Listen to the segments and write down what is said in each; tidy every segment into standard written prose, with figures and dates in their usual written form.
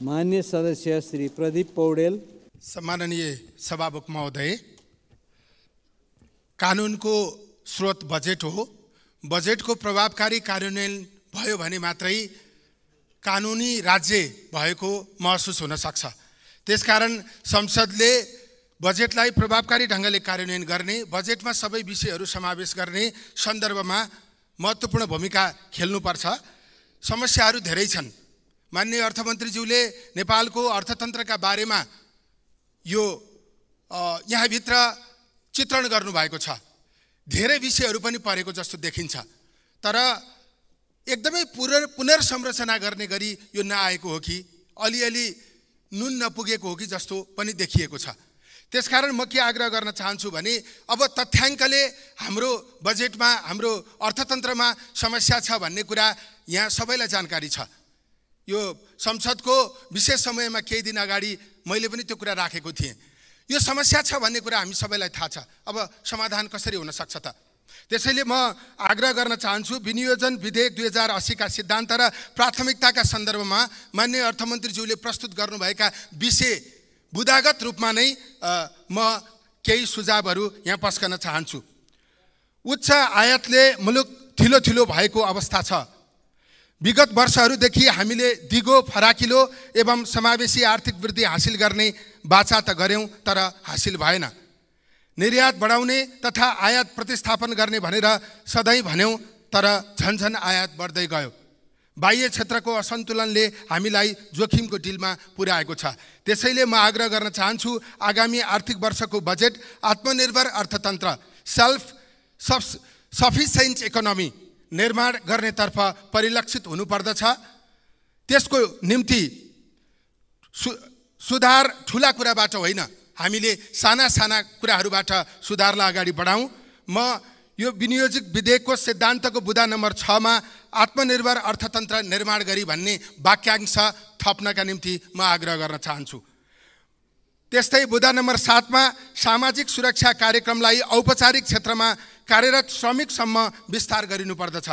मान्य सदस्य श्री प्रदीप पौडेल। सम्माननीय सभामुख महोदय, कानुनको स्रोत बजेट हो। बजेटको प्रभावकारी कार्यान्वयन भयो भने मात्रै कानुनी राज्य भएको महसुस हुन सक्छ। त्यसकारण संसदले बजेटलाई प्रभावकारी ढंगले कार्यान्वयन गर्ने, बजेटमा सबै विषयहरू समावेश गर्ने सन्दर्भमा महत्त्वपूर्ण भूमिका खेल्नुपर्छ। समस्याहरू धेरै छन्। माननीय अर्थमन्त्रीज्यूले नेपालको अर्थतन्त्रका बारेमा यो यहाँभित्र चित्रण गर्नुभएको छ। धेरै विषयहरू पनि परेको जस्तो देखिन्छ, तर एकदमै पुनर्संरचना गर्ने गरी यो नआएको हो कि अलिअलि नुन नपुगेको हो कि जस्तो पनि देखिएको छ। त्यसकारण म के आग्रह गर्न चाहन्छु भने अब तथ्याङ्कले हाम्रो बजेटमा, हाम्रो अर्थतन्त्रमा समस्या छ भन्ने कुरा यहाँ सबैलाई जानकारी छ। यो संसदको विशेष समयमा केही दिन अगाडि मैले पनि त्यो कुरा राखेको थिएँ। यो समस्या छ भन्ने कुरा हामी सबैलाई थाहा छ। अब समाधान कसरी हुन सक्छ त? त्यसैले म आग्रह गर्न चाहन्छु, विनियोजन विधेयक 2080 का सिद्धान्त र प्राथमिकताका सन्दर्भमा माननीय अर्थमन्त्रीज्यूले प्रस्तुत गर्नुभएका विषय बुदागत रूपमा नै म केही सुझावहरू यहाँ पस्कन चाहन्छु। उच्च आयातले मुलुक थिलो थिलो भएको अवस्था छ। विगत वर्षहरूदेखि हामीले दिगो, फराकिलो एवं समावेशी आर्थिक वृद्धि हासिल गर्ने बाचा त गर्यौं, तर हासिल भएन। निर्यात बढाउने तथा आयात प्रतिस्थापन गर्ने भनेर सधैँ भन्यौं, तर झन्झन आयात बढ्दै गयो। बाह्य क्षेत्रको असन्तुलनले हामीलाई जोखिमको डिलमा पुर्याएको छ। त्यसैले म आग्रह गर्न चाहन्छु, आगामी आर्थिक वर्षको बजेट आत्मनिर्भर अर्थतन्त्र, सेल्फ सफिसिएन्ट इकोनोमी निर्माण गर्नेतर्फ परिलक्षित हुनुपर्दछ। त्यसको निम्ति सुधार ठुला कुराबाट होइन, हामीले साना साना कुराहरूबाट सुधारलाई अगाडि बढाउँ। म यो विनियोजित विधेयकको सिद्धान्तको बुदा नम्बर 6 मा आत्मनिर्भर अर्थतन्त्र निर्माण गरी भन्ने वाक्यांश थप्नका निम्ति म आग्रह गर्न चाहन्छु। त्यस्तै बुदा नम्बर 7 मा सामाजिक सुरक्षा कार्यक्रमलाई औपचारिक क्षेत्रमा कार्यरत श्रमिकसम्म विस्तार गरिनुपर्दछ।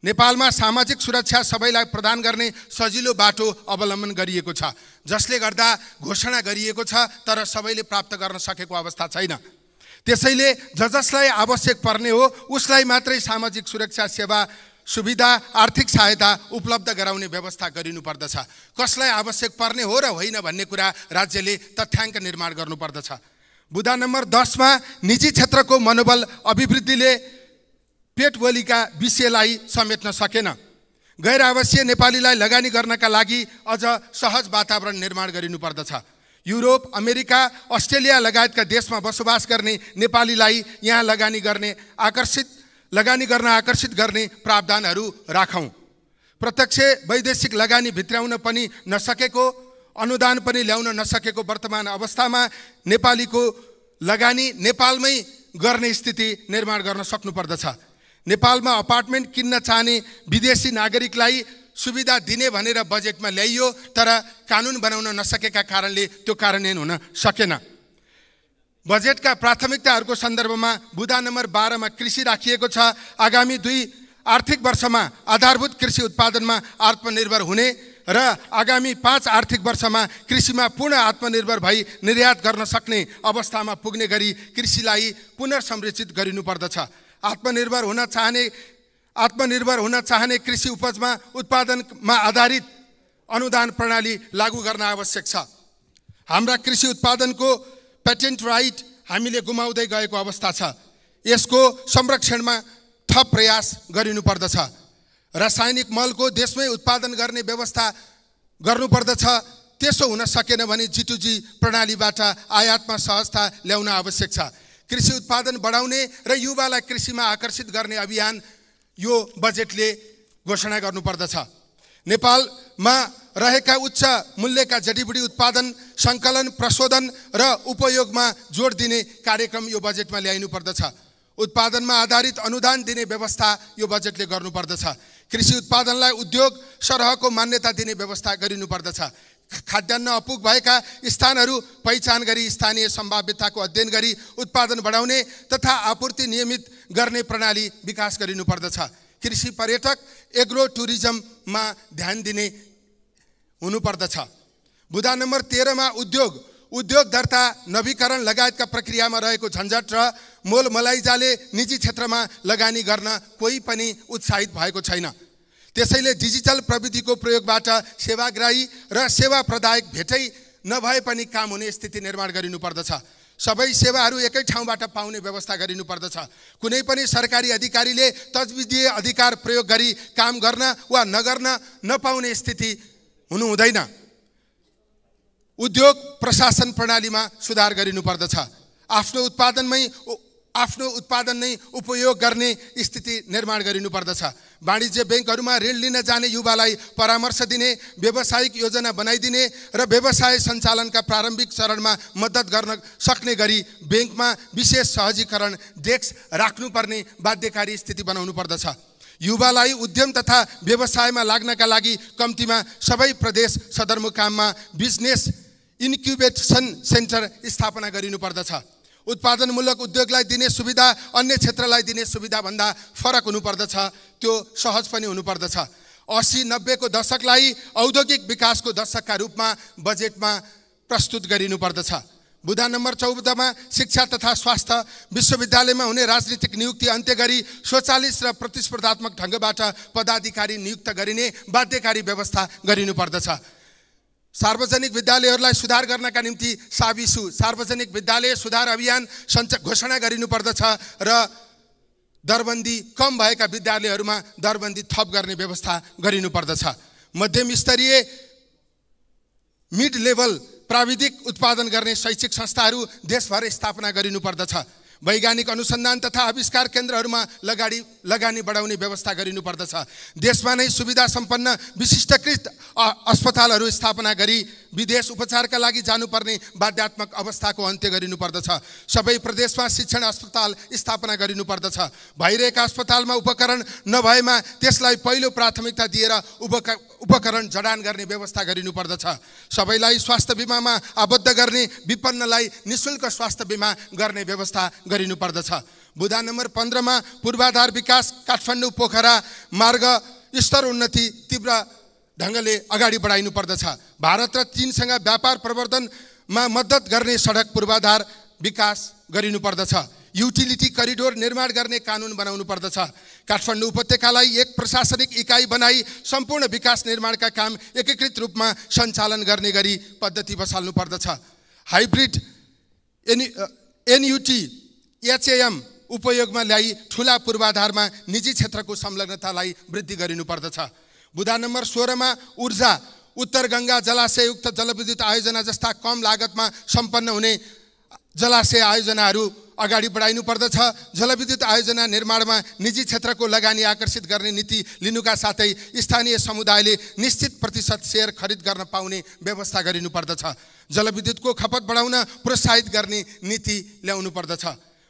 नेपालमा सामाजिक सुरक्षा सबैलाई प्रदान गर्ने सजिलो बाटो अवलम्बन गरिएको छ, जसले गर्दा घोषणा गरिएको छ तर सबैले प्राप्त गर्न सकेको अवस्था छैन। त्यसैले जसलाई आवश्यक पर्ने हो उसलाई मात्रै सामाजिक सुरक्षा सेवा, सुविधा, आर्थिक सहायता उपलब्ध गराउने व्यवस्था गरिनुपर्दछ। कसलाई आवश्यक पर्ने हो र होइन भन्ने कुरा राज्यले तथ्याङ्क निर्माण गर्नुपर्दछ। बुदा नम्बर 10 मा निजी क्षेत्रको मनोबल अभिवृद्धिले पेटबोलीका विषयलाई समेट्न सकेन। गैर आवासीय नेपालीलाई लगानी गर्नका लागि अझ सहज वातावरण निर्माण गरिनुपर्दछ। युरोप, अमेरिका, अस्ट्रेलिया लगायतका देशमा बसोबास गर्ने नेपालीलाई यहाँ लगानी गर्न आकर्षित गर्ने प्रावधानहरू राखौँ। प्रत्यक्ष वैदेशिक लगानी भित्राउन पनि नसकेको, अनुदान पनि ल्याउन नसकेको वर्तमान अवस्थामा नेपालीको लगानी नेपालमै गर्ने स्थिति निर्माण गर्न सक्नुपर्दछ। नेपालमा अपार्टमेन्ट किन्न चाहने विदेशी नागरिकलाई सुविधा दिने भनेर बजेटमा ल्याइयो, तर कानुन बनाउन नसकेका कारणले त्यो कार्यान्वयन हुन सकेन। बजेटका प्राथमिकताहरूको सन्दर्भमा बुदा नम्बर 12 मा कृषि राखिएको छ। आगामी 2 आर्थिक वर्षमा आधारभूत कृषि उत्पादनमा आत्मनिर्भर हुने र आगामी 5 आर्थिक वर्षमा कृषिमा पूर्ण आत्मनिर्भर भई निर्यात गर्न सक्ने अवस्थामा पुग्ने गरी कृषिलाई पुनर्संरचित गरिनुपर्दछ। आत्मनिर्भर हुन चाहने कृषि उपजमा उत्पादनमा आधारित अनुदान प्रणाली लागू गर्न आवश्यक छ। हाम्रा कृषि उत्पादनको पेटेन्ट राइट हामीले गुमाउँदै गएको अवस्था छ। यसको संरक्षणमा थप प्रयास गरिनुपर्दछ। रासायनिक मलको देशमै उत्पादन गर्ने व्यवस्था गर्नुपर्दछ। त्यसो हुन सकेन भने G2G प्रणालीबाट आयातमा सहजता ल्याउन आवश्यक छ। कृषि उत्पादन बढाउने र युवालाई कृषिमा आकर्षित गर्ने अभियान यो बजेटले घोषणा गर्नुपर्दछ। नेपालमा रहेका उच्च मूल्यका जडीबुटी उत्पादन, सङ्कलन, प्रशोधन र उपयोगमा जोड दिने कार्यक्रम यो बजेटमा ल्याइनुपर्दछ। उत्पादनमा आधारित अनुदान दिने व्यवस्था यो बजेटले गर्नुपर्दछ। कृषि उत्पादनलाई उद्योग सरहको मान्यता दिने व्यवस्था गरिनुपर्दछ। खाद्यान्न अपुग भएका स्थानहरू पहिचान गरी स्थानीय सम्भाव्यताको अध्ययन गरी उत्पादन बढाउने तथा आपूर्ति नियमित गर्ने प्रणाली विकास गरिनुपर्दछ। कृषि पर्यटक एग्रो टुरिज्ममा ध्यान दिने हुनुपर्दछ। बुदा नम्बर 13 मा उद्योग दर्ता नवीकरण लगायतका प्रक्रियामा रहेको झन्झट र मोलमलाइजाले निजी क्षेत्रमा लगानी गर्न कोही पनि उत्साहित भएको छैन। त्यसैले डिजिटल प्रविधिको प्रयोगबाट सेवाग्राही र सेवा प्रदायक भेटै नभए पनि काम हुने स्थिति निर्माण गरिनुपर्दछ। सबै सेवाहरू एकै ठाउँबाट पाउने व्यवस्था गरिनुपर्दछ। कुनै पनि सरकारी अधिकारीले तजविजीय अधिकार प्रयोग गरी काम गर्न वा नगर्न नपाउने स्थिति हुनु हुँदैन। उद्योग प्रशासन प्रणालीमा सुधार गरिनुपर्दछ। आफ्नो उत्पादन नै उपयोग गर्ने स्थिति निर्माण गरिनुपर्दछ। वाणिज्य बैंकहरूमा ऋण लिन जाने युवालाई परामर्श दिने, व्यावसायिक योजना बनाइदिने र व्यवसाय सञ्चालनका प्रारम्भिक चरणमा मद्दत गर्न सक्ने गरी बैंकमा विशेष सहजीकरण डेस्क राख्नुपर्ने बाध्यकारी स्थिति बनाउनु पर्दछ। युवालाई उद्यम तथा व्यवसायमा लाग्नका लागि कम्तीमा सबै प्रदेश सदरमुकाममा बिजनेस इन्क्युबेसन सेन्टर स्थापना गरिनुपर्दछ। उत्पादनमूलक उद्योगलाई दिने सुविधा अन्य क्षेत्रलाई दिने सुविधा भन्दा फरक हुनुपर्दछ। त्यो सहज पनि हुनुपर्दछ। 80-90 को दशकलाई औद्योगिक विकासको दशकका रूपमा बजेटमा प्रस्तुत गरिनुपर्दछ। बुदा नम्बर 14 मा शिक्षा तथा स्वास्थ्य विश्वविद्यालयमा हुने राजनीतिक नियुक्ति अन्त्य गरी स्वचालित र प्रतिस्पर्धात्मक ढङ्गबाट पदाधिकारी नियुक्त गरिने बाध्यकारी व्यवस्था गरिनुपर्दछ। सार्वजनिक विद्यालयहरूलाई सुधार गर्नका निम्ति सार्वजनिक विद्यालय सुधार अभियान घोषणा गरिनुपर्दछ र दरबन्दी कम भएका विद्यालयहरूमा दरबन्दी थप गर्ने व्यवस्था गरिनुपर्दछ। मध्यम स्तरीय मिड लेभल प्राविधिक उत्पादन गर्ने शैक्षिक संस्थाहरू देशभर स्थापना गरिनुपर्दछ। वैज्ञानिक अनुसन्धान तथा आविष्कार केन्द्रहरूमा लगानी बढाउने व्यवस्था गरिनुपर्दछ। देशमा नै सुविधा सम्पन्न विशिष्टकृत अस्पतालहरू स्थापना गरी विदेश उपचारका लागि जानुपर्ने बाध्यात्मक अवस्थाको अन्त्य गरिनुपर्दछ। सबै प्रदेशमा शिक्षण अस्पताल स्थापना गरिनुपर्दछ। भइरहेका अस्पतालमा उपकरण नभएमा त्यसलाई पहिलो प्राथमिकता दिएर उपकरण जडान गर्ने व्यवस्था गरिनुपर्दछ। सबैलाई स्वास्थ्य बिमामा आबद्ध गर्ने, विपन्नलाई निःशुल्क स्वास्थ्य बिमा गर्ने व्यवस्था गरिनुपर्दछ। बुदा नम्बर 15 मा पूर्वाधार विकास काठमाडौँ पोखरा मार्ग स्तर उन्नति तीव्र ढङ्गले अगाडि बढाइनु पर्दछ। भारत र चीनसँग व्यापार प्रवर्धनमा मद्दत गर्ने सडक पूर्वाधार विकास गरिनुपर्दछ। युटिलिटी करिडोर निर्माण गर्ने कानुन बनाउनु पर्दछ। काठमाडौँ उपत्यकालाई एक प्रशासनिक इकाइ बनाई सम्पूर्ण विकास निर्माणका काम एकीकृत रूपमा सञ्चालन गर्ने गरी पद्धति बसाल्नु पर्दछ। हाइब्रिड एनयुटी एचएएम उपयोगमा ल्याई ठुला पूर्वाधारमा निजी क्षेत्रको संलग्नतालाई वृद्धि गरिनुपर्दछ। बुदा नम्बर 16 मा ऊर्जा उत्तर गङ्गा जलाशययुक्त जलविद्युत आयोजना जस्ता कम लागतमा सम्पन्न हुने जलाशय आयोजनाहरू अगाडि बढाइनु पर्दछ। जलविद्युत आयोजना निर्माणमा निजी क्षेत्रको लगानी आकर्षित गर्ने नीति लिनुका साथै स्थानीय समुदायले निश्चित प्रतिशत सेयर खरिद गर्न पाउने व्यवस्था गरिनु पर्दछ। जलविद्युतको खपत बढाउन प्रोत्साहित गर्ने नीति ल्याउनु पर्दछ।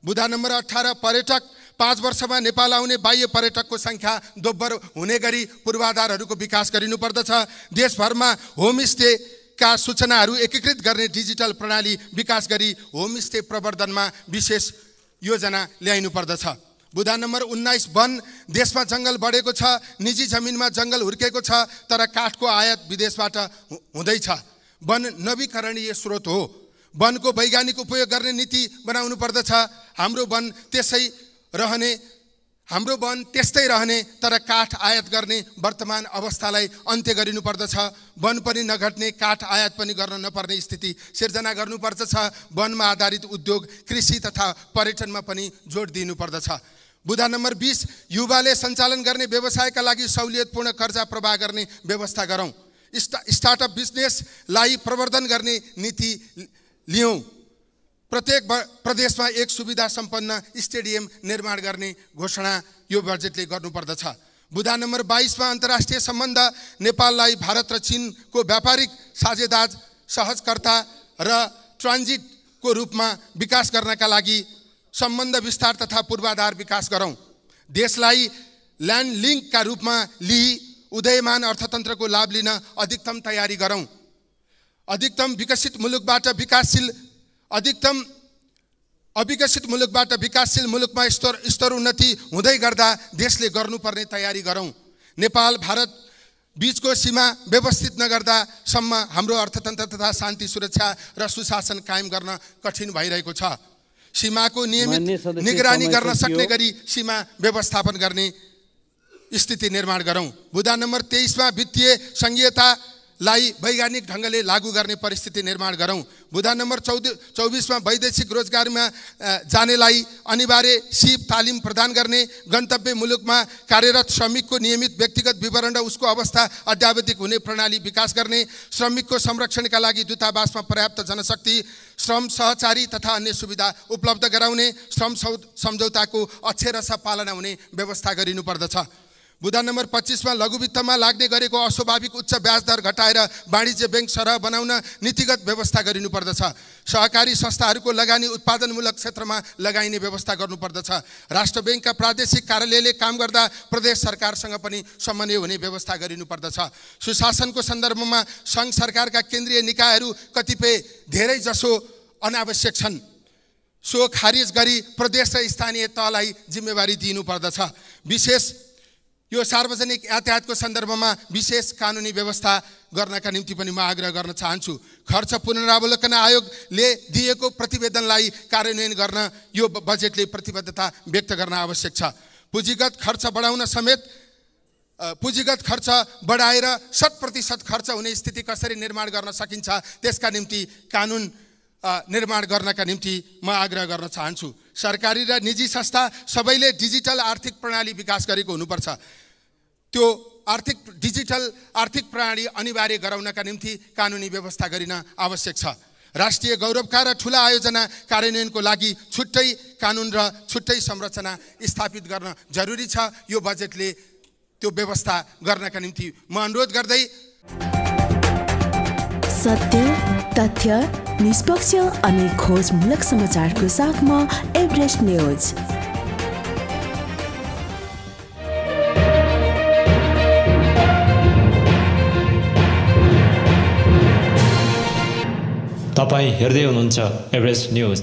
बुदा नम्बर 18 पर्यटक 5 वर्षमा नेपाल आउने बाह्य पर्यटकको संख्या दोब्बर हुने गरी पूर्वाधारहरूको विकास गरिनुपर्दछ। देशभरमा होमस्टे का सूचनाहरू एकीकृत गर्ने डिजिटल प्रणाली विकास गरी होमस्टे प्रवर्धनमा विशेष योजना ल्याइनु पर्दछ। बुदा नम्बर 19 वन देशमा जङ्गल बढेको छ, निजी जमिनमा जङ्गल हुर्केको छ, तर काठको आयात विदेशबाट हुँदैछ। वन नवीकरणीय स्रोत हो। वनको वैज्ञानिक उपयोग गर्ने नीति बनाउनु पर्दछ। हाम्रो वन त्यस्तै रहने तर काठ आयात गर्ने वर्तमान अवस्थालाई अन्त्य गरिनु पर्दछ। वन पनि नघट्ने, काठ आयात पनि गर्न नपर्ने स्थिति सिर्जना गर्नुपर्दछ। वनमा आधारित उद्योग, कृषि तथा पर्यटनमा पनि जोड दिनु पर्दछ। बुदा नम्बर 20 युवाले सञ्चालन गर्ने व्यवसायका लागि सहुलियतपूर्ण कर्जा प्रवाह गर्ने व्यवस्था गरौँ। स्टार्टअप बिजनेसलाई प्रवर्धन गर्ने नीति लियौँ। प्रत्येक प्रदेशमा एक सुविधा सम्पन्न स्टेडियम निर्माण गर्ने घोषणा यो बजेटले गर्नुपर्दछ। बुदा नम्बर 22 मा अन्तर्राष्ट्रिय सम्बन्ध नेपाललाई भारत र चीनको व्यापारिक साझेदार, सहजकर्ता र ट्रान्जिटको रूपमा विकास गर्नका लागि सम्बन्ध विस्तार तथा पूर्वाधार विकास गरौँ। देशलाई ल्यान्ड लिङ्कका रूपमा लिई उदयमान अर्थतन्त्रको लाभ लिन अधिकतम तयारी गरौँ। अविकसित मुलुकबाट विकासशील मुलुकमा स्तर उन्नति हुँदै गर्दा देशले गर्नुपर्ने तयारी गरौँ। नेपाल भारत बीचको सीमा व्यवस्थित नगर्दासम्म हाम्रो अर्थतन्त्र तथा शान्ति सुरक्षा र सुशासन कायम गर्न कठिन भइरहेको छ। सीमाको नियमित निगरानी गर्न सक्ने गरी सीमा व्यवस्थापन गर्ने स्थिति निर्माण गरौँ। बुदा नम्बर 23 मा वित्तीय संहितालाई वैज्ञानिक ढङ्गले लागू गर्ने परिस्थिति निर्माण गरौँ। बुदा नम्बर 24 मा वैदेशिक रोजगारमा जानेलाई अनिवार्य सिप तालिम प्रदान गर्ने, गन्तव्य मुलुकमा कार्यरत श्रमिकको नियमित व्यक्तिगत विवरण र उसको अवस्था अद्यावधिक हुने प्रणाली विकास गर्ने, श्रमिकको संरक्षणका लागि दूतावासमा पर्याप्त जनशक्ति, श्रम सहचारी तथा अन्य सुविधा उपलब्ध गराउने, श्रम सम्झौताको अक्षरशः पालना हुने व्यवस्था गरिनुपर्दछ। बुदा नम्बर 25 मा लघुवित्तमा लाग्ने गरेको अस्वाभाविक उच्च ब्याज दर घटाएर वाणिज्य बैंक सरह बनाउन नीतिगत व्यवस्था गरिनुपर्दछ। सहकारी संस्थाहरूको लगानी उत्पादनमूलक क्षेत्रमा लगाइने व्यवस्था गर्नुपर्दछ। राष्ट्र बैंकका प्रादेशिक कार्यालयले काम गर्दा प्रदेश सरकारसँग पनि समन्वय हुने व्यवस्था गरिनुपर्दछ। सुशासनको सन्दर्भमा सङ्घ सरकारका केन्द्रीय निकायहरू कतिपय धेरै जसो अनावश्यक छन्, सो खारिज गरी प्रदेश र स्थानीय तहलाई जिम्मेवारी दिनुपर्दछ। विशेष यो सार्वजनिक यातायातको सन्दर्भमा विशेष कानुनी व्यवस्था गर्नका निम्ति पनि म आग्रह गर्न चाहन्छु। खर्च पुनरावलोकन आयोगले दिएको प्रतिवेदनलाई कार्यान्वयन गर्न यो बजेटले प्रतिबद्धता व्यक्त गर्न आवश्यक छ। पुँजीगत खर्च बढाएर 100% खर्च हुने स्थिति कसरी निर्माण गर्न सकिन्छ त्यसका निम्ति कानुन निर्माण गर्नका निम्ति म आग्रह गर्न चाहन्छु। सरकारी र निजी संस्था सबैले डिजिटल आर्थिक प्रणाली विकास गरेको हुनुपर्छ। त्यो डिजिटल आर्थिक प्रणाली अनिवार्य गराउनका निम्ति कानुनी व्यवस्था गरिन आवश्यक छ। राष्ट्रिय गौरवका र ठुला आयोजना कार्यान्वयनको लागि छुट्टै कानुन र छुट्टै संरचना स्थापित गर्न जरुरी छ। यो बजेटले त्यो व्यवस्था गर्नका निम्ति म अनुरोध गर्दै सत्य, तथ्य, निष्पक्ष अनि खोजमूलक समाचारको साथमा एभरेस्ट न्यूज। तपाईं हेर्दै हुनुहुन्छ एभरेस्ट न्यूज।